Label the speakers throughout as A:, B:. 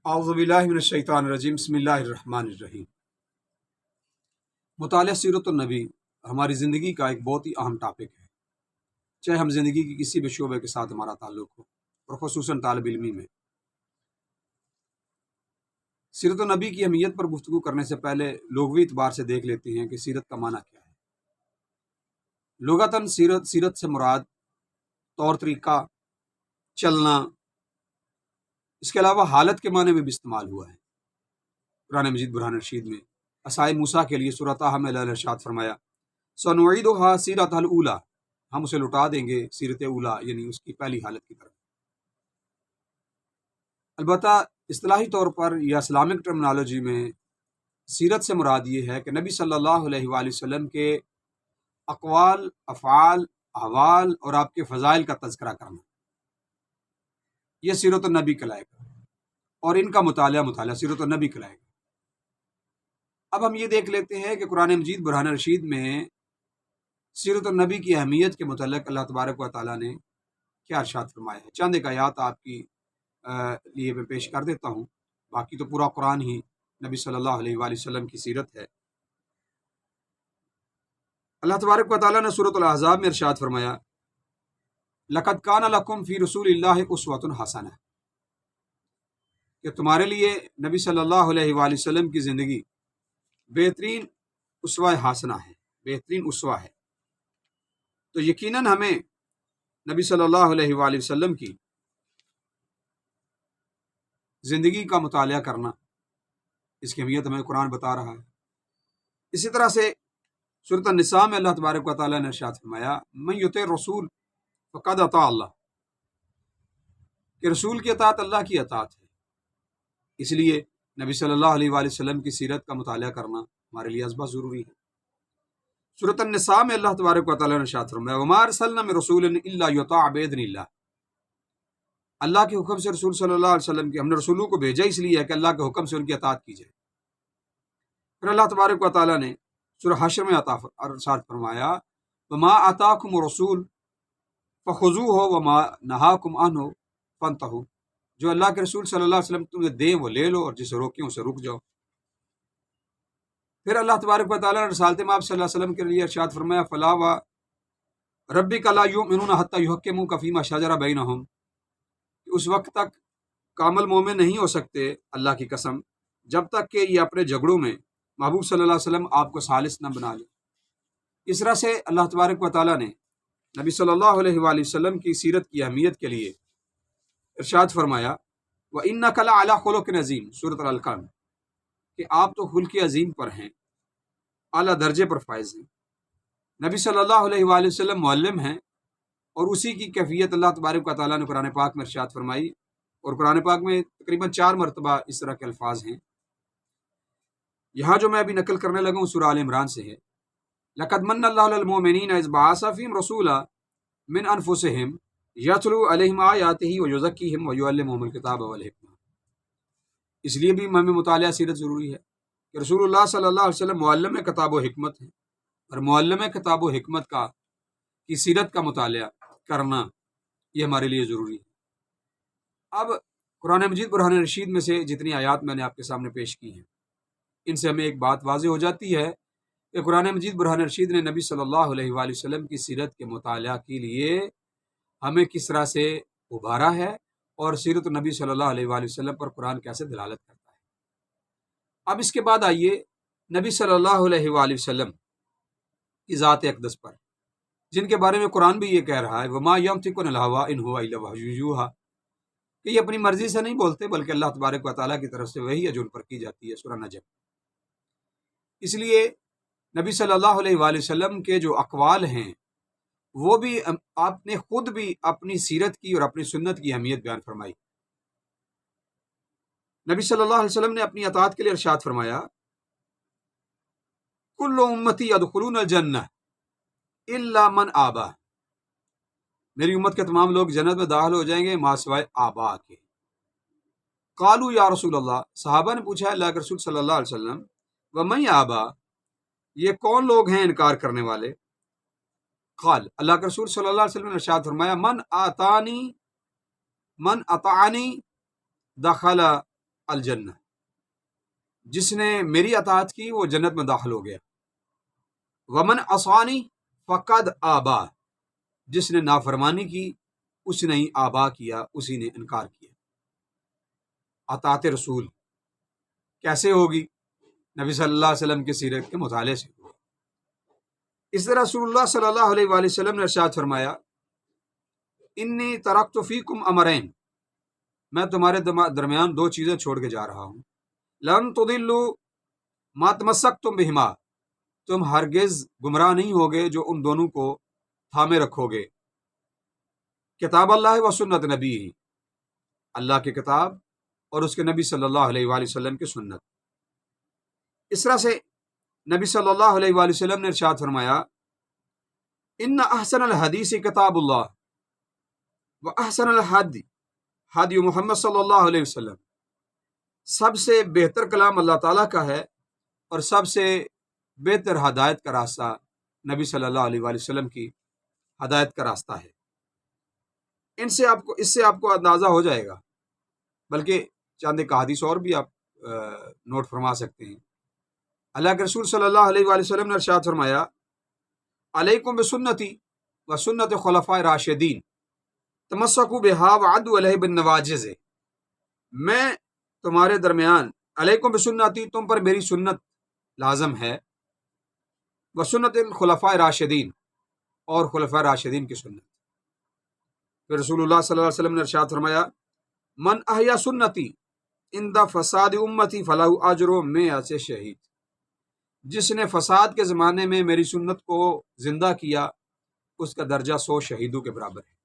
A: اعوذ باللہ من الشیطان الرجیم بسم اللہ الرحمن الرحیم۔ مطالعہ سیرت النبی ہماری زندگی کا ایک بہت ہی اہم ٹاپک ہے، چاہے ہم زندگی کی کسی بھی شعبے کے ساتھ ہمارا تعلق ہو، اور خصوصاً طالب علمی میں۔ سیرت النبی کی اہمیت پر گفتگو کرنے سے پہلے لغوی اعتبار سے دیکھ لیتے ہیں کہ سیرت کا معنی کیا ہے۔ لغتاً سیرت سے مراد طور طریقہ، چلنا، اس کے علاوہ حالت کے معنی میں بھی استعمال ہوا ہے۔ قرآن مجید برہان رشید میں عصائے موسیٰ کے لیے سورۃ طٰہٰ میں اللہ نے ارشاد فرمایا سنعیدھا سیرتھا الاولیٰ، ہم اسے لوٹا دیں گے سیرت اولیٰ، یعنی اس کی پہلی حالت کی طرف۔ البتہ اصطلاحی طور پر یا اسلامک ٹرمنالوجی میں سیرت سے مراد یہ ہے کہ نبی صلی اللہ علیہ وآلہ وسلم کے اقوال، افعال، احوال اور آپ کے فضائل کا تذکرہ کرنا، یہ سیرت النبی کہلائے گا، اور ان کا مطالعہ سیرت النبی کہلائے گا۔ اب ہم یہ دیکھ لیتے ہیں کہ قرآن مجید برہان رشید میں سیرت النبی کی اہمیت کے متعلق اللہ تبارک و تعالیٰ نے کیا ارشاد فرمایا ہے۔ چند ایک آیات آپ کی لیے میں پیش کر دیتا ہوں، باقی تو پورا قرآن ہی نبی صلی اللہ علیہ وآلہ وسلم کی سیرت ہے۔ اللہ تبارک و تعالیٰ نے سورۃ الاحزاب میں ارشاد فرمایا لقد کان لکم فی رسول اللہ اسوۃ حسنہ، کہ تمہارے لیے نبی صلی اللہ علیہ وآلہ وسلم کی زندگی بہترین اسوہ حسنہ ہے، بہترین اسوہ ہے۔ تو یقیناً ہمیں نبی صلی اللہ علیہ وآلہ وسلم کی زندگی کا مطالعہ کرنا، اس کی اہمیت ہمیں قرآن بتا رہا ہے۔ اسی طرح سے سورۃ النساء میں اللہ تبارک و تعالیٰ نے ارشاد فرمایا من یطع الرسول فقد اطاع اللہ، کہ رسول کی اطاعت اللہ کی اطاعت ہے۔ اس لیے نبی صلی اللہ علیہ وآلہ وسلم کی سیرت کا مطالعہ کرنا ہمارے لیے ازبا ضروری ہے۔ سورۃ النساء میں اللہ تبارک و تعالیٰ نے ارشاد فرمایا وما ارسلنا من رسول الا یطاع باذن اللہ، اللہ کے حکم سے رسول صلی اللہ علیہ وسلم کی ہم نے رسولوں کو بھیجا اس لیے ہے کہ اللہ کے حکم سے ان کی اطاعت کی جائے۔ پھر اللہ تبارک و تعالیٰ نے سورہ حشر میں ارشاد فرمایا وما آتاکم الرسول فخذوہ وما نہاکم عنہ فانتہوا، جو اللہ کے رسول صلی اللہ علیہ وسلم تمہیں دیں وہ لے لو، اور جسے روکیں اسے رک جاؤ۔ پھر اللہ تبارک و تعالیٰ نے رسالت مآب صلی اللہ علیہ وسلم کے لیے ارشاد فرمایا فلا و ربک لا یؤمنون حتی یحکموک فیما شجر بینہم، اس وقت تک کامل مومن نہیں ہو سکتے اللہ کی قسم جب تک کہ یہ اپنے جھگڑوں میں محبوب صلی اللہ علیہ وسلم آپ کو ثالث نہ بنا لے۔ اس طرح سے اللہ تبارک و تعالیٰ نے نبی صلی اللہ علیہ وآلہ وسلم کی سیرت کی اہمیت کے لیے ارشاد فرمایا وَإِنَّكَ لَعَلَىٰ خُلُقٍ عَظِيمٍ، سورۃ العلق، کہ آپ تو خلق عظیم پر ہیں، اعلیٰ درجے پر فائز ہیں۔ نبی صلی اللہ علیہ وآلہ وسلم معلم ہیں، اور اسی کی کیفیت اللہ تبارک و تعالیٰ نے قرآن پاک میں ارشاد فرمائی، اور قرآن پاک میں تقریباً 4 مرتبہ اس طرح کے الفاظ ہیں۔ یہاں جو میں ابھی نقل کرنے لگا ہوں سورہ آل عمران سے ہے لقد من اللہ علی المؤمنین اذ بعث فیہم رسولا من انفسہم یتلو علیہم آیاتہ ویزکیہم ویعلمہم الکتاب والحکمہ۔ اس لیے بھی ہمیں مطالعہ سیرت ضروری ہے کہ رسول اللہ صلی اللہ علیہ وسلم معلم کتاب و حکمت ہے، اور معلم کتاب و حکمت کی سیرت کا مطالعہ کرنا یہ ہمارے لیے ضروری ہے۔ اب قرآن مجید برہان رشید میں سے جتنی آیات میں نے آپ کے سامنے پیش کی ہیں، ان سے ہمیں ایک بات واضح ہو جاتی ہے کہ قرآن مجید برہان رشید نے نبی صلی اللہ علیہ وآلہ وسلم کی سیرت کے مطالعہ کے لیے ہمیں کس طرح سے ابھارا ہے، اور سیرت النبی صلی اللہ علیہ وآلہ وسلم پر قرآن کیسے دلالت کرتا ہے۔ اب اس کے بعد آئیے نبی صلی اللہ علیہ وآلہ وسلم کی ذات اقدس پر، جن کے بارے میں قرآن بھی یہ کہہ رہا ہے وما ینطق عن الہویٰ ان هو الا وحی یوحیٰ، کہ یہ اپنی مرضی سے نہیں بولتے بلکہ اللہ تبارک و تعالیٰ کی طرف سے وحی ہے جو ان پر کی جاتی ہے، سورہ نجم۔ اس لیے نبی صلی اللہ علیہ وآلہ وسلم کے جو اقوال ہیں وہ بھی آپ نے خود بھی اپنی سیرت کی اور اپنی سنت کی اہمیت بیان فرمائی۔ نبی صلی اللہ علیہ وسلم نے اپنی اطاعت کے لیے ارشاد فرمایا کل امتی یدخلون الجنہ الا من آبا، میری امت کے تمام لوگ جنت میں داخل ہو جائیں گے ما سوائے آبا کے۔ قالوا یا رسول اللہ، صحابہ نے پوچھا اللہ کے رسول صلی اللہ علیہ وسلم ومن آبا، یہ کون لوگ ہیں انکار کرنے والے؟ قال، اللہ کے رسول صلی اللہ علیہ وسلم نے ارشاد فرمایا من اطاعنی دخل الجنہ، جس نے میری اطاعت کی وہ جنت میں داخل ہو گیا۔ ومن عصانی فقد آبا، جس نے نافرمانی کی اس نے ہی آبا کیا، اسی نے انکار کیا۔ اطاعت رسول کیسے ہوگی؟ نبی صلی اللہ علیہ وسلم کی سیرت کے مطالعے سے ہوگی۔ اس طرح رسول اللہ صلی اللہ علیہ وآلہ وسلم نے ارشاد فرمایا، انی ترکت فیکم امرین، میں تمہارے درمیان دو چیزیں چھوڑ کے جا رہا ہوں، لن تضلوا ما تمسکتم بہما، تم ہرگز گمراہ نہیں ہوگے جو ان دونوں کو تھامے رکھو گے، کتاب اللہ و سنت نبی، اللہ کی کتاب اور اس کے نبی صلی اللہ علیہ وآلہ وسلم کی سنت۔ اس طرح سے نبی صلی اللہ علیہ وآلہ وسلم نے ارشاد فرمایا، ان احسن الحدیث کتاب اللہ و احسن الحدی حدی محمد صلی اللہ علیہ وسلم، سب سے بہتر کلام اللہ تعالیٰ کا ہے اور سب سے بہتر ہدایت کا راستہ نبی صلی اللہ علیہ وآلہ وسلم کی ہدایت کا راستہ ہے۔ اس سے آپ کو اندازہ ہو جائے گا، بلکہ چند ایک حدیث اور بھی آپ نوٹ فرما سکتے ہیں۔ اللہ کے رسول صلی اللہ علیہ وآلہ وسلم نے ارشاد فرمایا، علیکم بسنتی و سنت خلفاء راشدین تمسکوا بہا وعضوا علیہ بالنواجذ، میں تمہارے درمیان، علیکم بسنتی، تم پر میری سنت لازم ہے، و سنت الخلفاء راشدین، اور خلفاء راشدین کی سنت۔ پھر رسول اللہ صلی اللہ علیہ وسلم نے ارشاد فرمایا، من احیا سنتی عند فساد امتی فلہ اجر مئۃ شہید، جس نے فساد کے زمانے میں میری سنت کو زندہ کیا اس کا درجہ 100 شہیدوں کے برابر ہے۔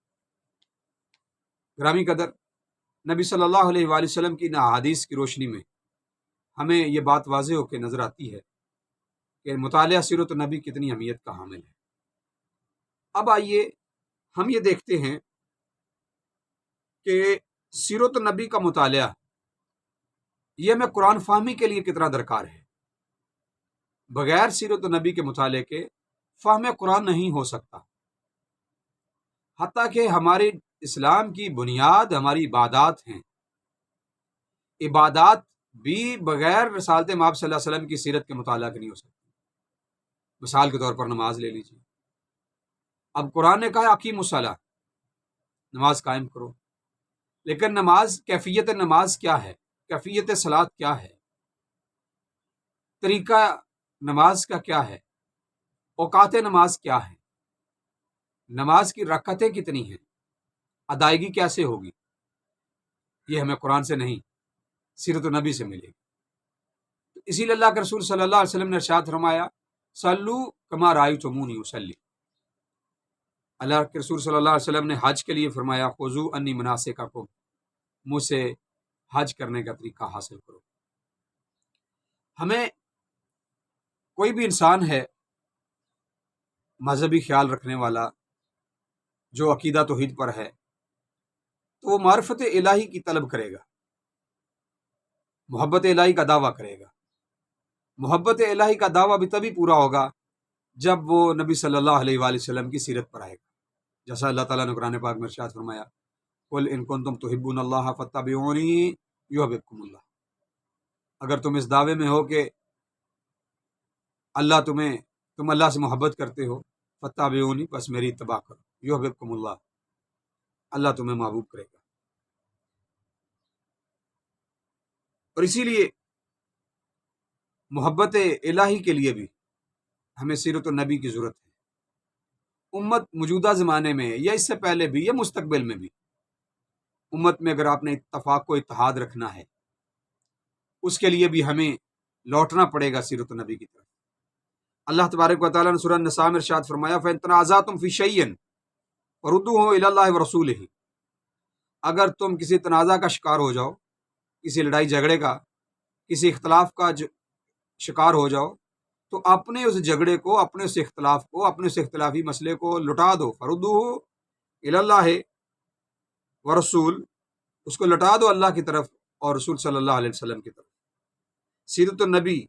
A: گرامی قدر، نبی صلی اللہ علیہ وآلہ وسلم کی ان احادیث کی روشنی میں ہمیں یہ بات واضح ہو کے نظر آتی ہے کہ مطالعہ سیرت النبی کتنی اہمیت کا حامل ہے۔ اب آئیے ہم یہ دیکھتے ہیں کہ سیرت النبی کا مطالعہ یہ ہمیں قرآن فہمی کے لیے کتنا درکار ہے۔ بغیر سیرت النبی کے مطالعے کے فہم قرآن نہیں ہو سکتا، حتیٰ کہ ہماری اسلام کی بنیاد ہماری عبادات ہیں، عبادات بھی بغیر رسالت مآب صلی اللہ علیہ وسلم کی سیرت کے مطالعہ کے نہیں ہو سکتی۔ مثال کے طور پر نماز لے لیجیے، اب قرآن نے کہا اقیموا الصلاۃ، نماز قائم کرو، لیکن نماز، کیفیت نماز کیا ہے، کیفیت صلاۃ کیا ہے، طریقہ نماز کا کیا ہے، اوقات نماز کیا ہے، نماز کی رکعتیں کتنی ہیں، ادائیگی کیسے ہوگی، یہ ہمیں قرآن سے نہیں سیرت النبی سے ملے گی۔ اسی لیے اللہ کے رسول صلی اللہ علیہ وسلم نے ارشاد فرمایا، صلو کما رأیتمونی اصلی، اللہ کے رسول صلی اللہ علیہ وسلم نے حج کے لیے فرمایا، خذوا انی مناسککم، مجھ سے حج کرنے کا طریقہ حاصل کرو۔ ہمیں کوئی بھی انسان ہے مذہبی خیال رکھنے والا جو عقیدہ توحید پر ہے، تو وہ معرفت الہی کی طلب کرے گا، محبت الہی کا دعویٰ کرے گا۔ محبت الہی کا دعویٰ بھی تبھی پورا ہوگا جب وہ نبی صلی اللہ علیہ وآلہ وسلم کی سیرت پر آئے گا، جیسا اللہ تعالیٰ نے قرآن پاک میں ارشاد فرمایا، قل ان کنتم تحبون اللہ فاتبعونی یحببکم اللہ، اگر تم اس دعوے میں ہو کہ تم اللہ سے محبت کرتے ہو، فاتبعونی، بس میری اتباع کرو، یحببکم اللہ، اللہ تمہیں محبوب کرے گا۔ اور اسی لیے محبت الہی کے لیے بھی ہمیں سیرت النبی کی ضرورت ہے۔ امت موجودہ زمانے میں یا اس سے پہلے بھی یا مستقبل میں بھی، امت میں اگر آپ نے اتفاق کو اتحاد رکھنا ہے، اس کے لیے بھی ہمیں لوٹنا پڑے گا سیرت النبی کی طرف۔ اللہ تبارک و تعالیٰ نے سورہ النساء میں ارشاد فرمایا، فَإِن تَنَازَعْتُمْ فِي شَيْءٍ فَرُدُّوهُ إِلَى اللَّهِ وَرَسُولِهِ، اگر تم کسی تنازع کا شکار ہو جاؤ، کسی لڑائی جھگڑے کا، کسی اختلاف کا شکار ہو جاؤ، تو اپنے اس جھگڑے کو، اپنے اس اختلاف کو، اپنے اس اختلافی مسئلے کو لٹا دو، فَرُدُّوهُ إِلَى اللَّهِ وَرَسُولِهِ، اس کو لٹا دو اللہ کی طرف اور رسول صلی اللہ علیہ وسلم کی طرف۔ سیرت النبی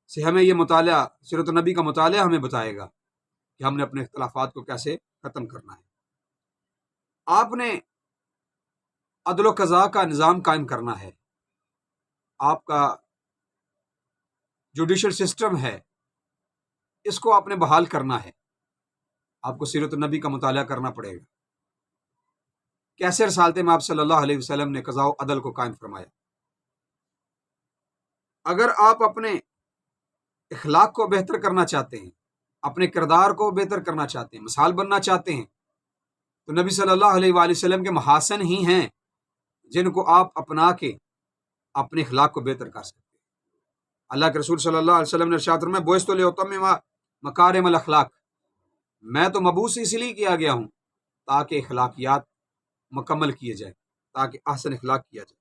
A: سے ہمیں یہ مطالعہ، سیرت النبی کا مطالعہ ہمیں بتائے گا کہ ہم نے اپنے اختلافات کو کیسے ختم کرنا ہے۔ آپ نے عدل و قضاء کا نظام قائم کرنا ہے، آپ کا جوڈیشل سسٹم ہے اس کو آپ نے بحال کرنا ہے، آپ کو سیرت النبی کا مطالعہ کرنا پڑے گا۔ کیسے رسالت مآب صلی اللہ علیہ وسلم نے قضاء و عدل کو قائم فرمایا۔ اگر آپ اپنے اخلاق کو بہتر کرنا چاہتے ہیں، اپنے کردار کو بہتر کرنا چاہتے ہیں، مثال بننا چاہتے ہیں، تو نبی صلی اللہ علیہ وآلہ وسلم کے محاسن ہی ہیں جن کو آپ اپنا کے اپنے اخلاق کو بہتر کر سکتے ہیں۔ اللہ کے رسول صلی اللہ علیہ وسلم نے ارشاد فرمایا بعثت لأتمم مکارم الاخلاق، میں تو مبعوث اس لیے کیا گیا ہوں تاکہ اخلاقیات مکمل کیے جائیں، تاکہ احسن اخلاق کیا جائے۔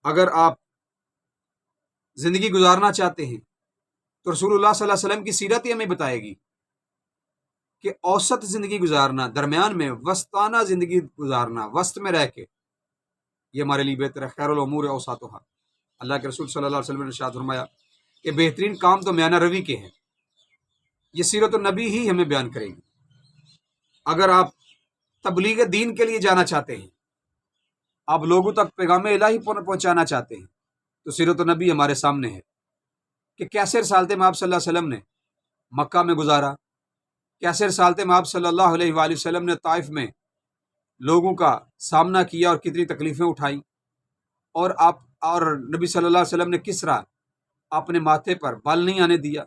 A: اگر آپ زندگی گزارنا چاہتے ہیں تو رسول اللہ صلی اللہ علیہ وسلم کی سیرت ہی ہمیں بتائے گی کہ اوسط زندگی گزارنا، درمیان میں وسطانہ زندگی گزارنا، وسط میں رہ کے، یہ ہمارے لیے بہتر ہے۔ خیر الامور اوساطھا، اللہ کے رسول صلی اللہ علیہ وسلم نے ارشاد فرمایا کہ بہترین کام تو میانہ روی کے ہیں۔ یہ سیرت النبی ہی ہمیں بیان کرے گی۔ اگر آپ تبلیغ دین کے لیے جانا چاہتے ہیں، آپ لوگوں تک پیغام الہی پہنچانا چاہتے ہیں، تو سیرت النبی ہمارے سامنے ہے کہ کیسے رسالت مآب صلی اللہ علیہ وسلم نے مکہ میں گزارا، کیسے رسالت مآب صلی اللہ علیہ وآلہ وسلم نے طائف میں لوگوں کا سامنا کیا اور کتنی تکلیفیں اٹھائیں، اور نبی صلی اللہ علیہ وسلم نے کس طرح اپنے ماتھے پر بال نہیں آنے دیا،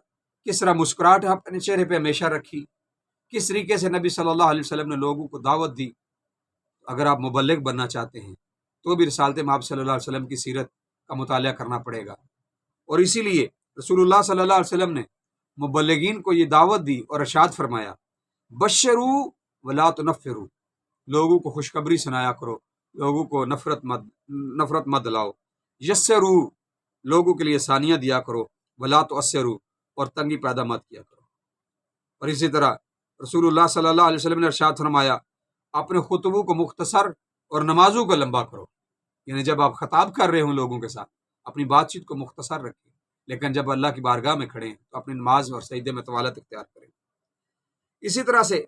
A: کس طرح مسکراہٹ اپنے چہرے پہ ہمیشہ رکھی، کس طریقے سے نبی صلی اللہ علیہ وسلم نے لوگوں کو دعوت دی۔ اگر آپ مبلغ بننا چاہتے ہیں تو بھی رسالت مآب صلی اللہ علیہ وسلم کی سیرت کا مطالعہ کرنا پڑے گا، اور اسی لیے رسول اللہ صلی اللہ علیہ وسلم نے مبلغین کو یہ دعوت دی اور ارشاد فرمایا بشرو ولا تنفرو، لوگوں کو خوشخبری سنایا کرو، لوگوں کو نفرت مت لاؤ، یسرو، لوگوں کے لیے آسانیاں دیا کرو، ولا تعسرو، اور تنگی پیدا مت کیا کرو۔ اور اسی طرح رسول اللہ صلی اللہ علیہ وسلم نے ارشاد فرمایا اپنے خطبوں کو مختصر اور نمازوں کو لمبا کرو، یعنی جب آپ خطاب کر رہے ہوں لوگوں کے ساتھ اپنی بات چیت کو مختصر رکھیں، لیکن جب اللہ کی بارگاہ میں کھڑے ہیں تو اپنی نماز اور سجدے میں طوالت اختیار کریں۔ اسی طرح سے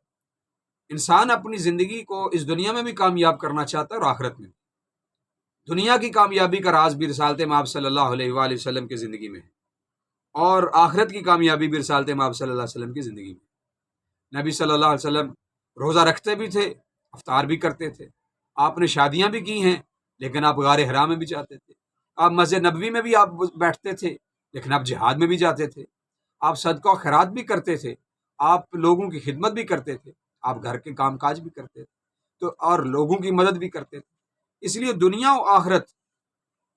A: انسان اپنی زندگی کو اس دنیا میں بھی کامیاب کرنا چاہتا ہے اور آخرت میں بھی۔ دنیا کی کامیابی کا راز بھی رسالت مآب صلی اللہ علیہ وآلہ وسلم کی زندگی میں ہے، اور آخرت کی کامیابی بھی رسالت مآب صلی اللہ علیہ وسلم کی زندگی میں۔ نبی صلی اللہ علیہ وسلم روزہ رکھتے بھی تھے، افطار بھی کرتے تھے، آپ نے شادیاں بھی کی ہیں، لیکن آپ غار حرا میں بھی جاتے تھے، آپ مسجد نبوی میں بھی آپ بیٹھتے تھے، لیکن آپ جہاد میں بھی جاتے تھے، آپ صدقہ و خیرات بھی کرتے تھے، آپ لوگوں کی خدمت بھی کرتے تھے، آپ گھر کے کام کاج بھی کرتے تھے، اور لوگوں کی مدد بھی کرتے تھے۔ اس لیے دنیا و آخرت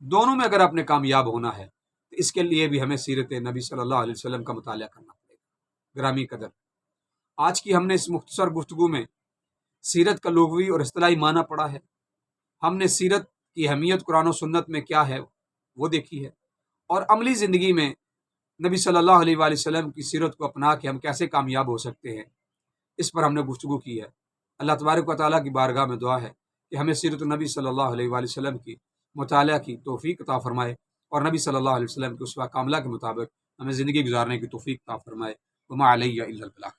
A: دونوں میں اگر آپ نے کامیاب ہونا ہے تو اس کے لیے بھی ہمیں سیرت نبی صلی اللہ علیہ وسلم کا مطالعہ کرنا پڑے گا۔ گرامی قدر، آج کی ہم نے اس مختصر گفتگو میں سیرت کا لغوی اور اصطلاحی معنی پڑھا ہے، ہم نے سیرت کی اہمیت قرآن و سنت میں کیا ہے وہ دیکھی ہے، اور عملی زندگی میں نبی صلی اللہ علیہ وآلہ وسلم کی سیرت کو اپنا کے ہم کیسے کامیاب ہو سکتے ہیں، اس پر ہم نے گفتگو کی ہے۔ اللہ تبارک و تعالیٰ کی بارگاہ میں دعا ہے کہ ہمیں سیرت النبی صلی اللہ علیہ وآلہ وسلم کی مطالعہ کی توفیق عطا فرمائے، اور نبی صلی اللہ علیہ وسلم کے اسوہ کاملہ کے مطابق ہمیں زندگی گزارنے کی توفیق عطا فرمائے۔ وما علیہ الا البلاغ۔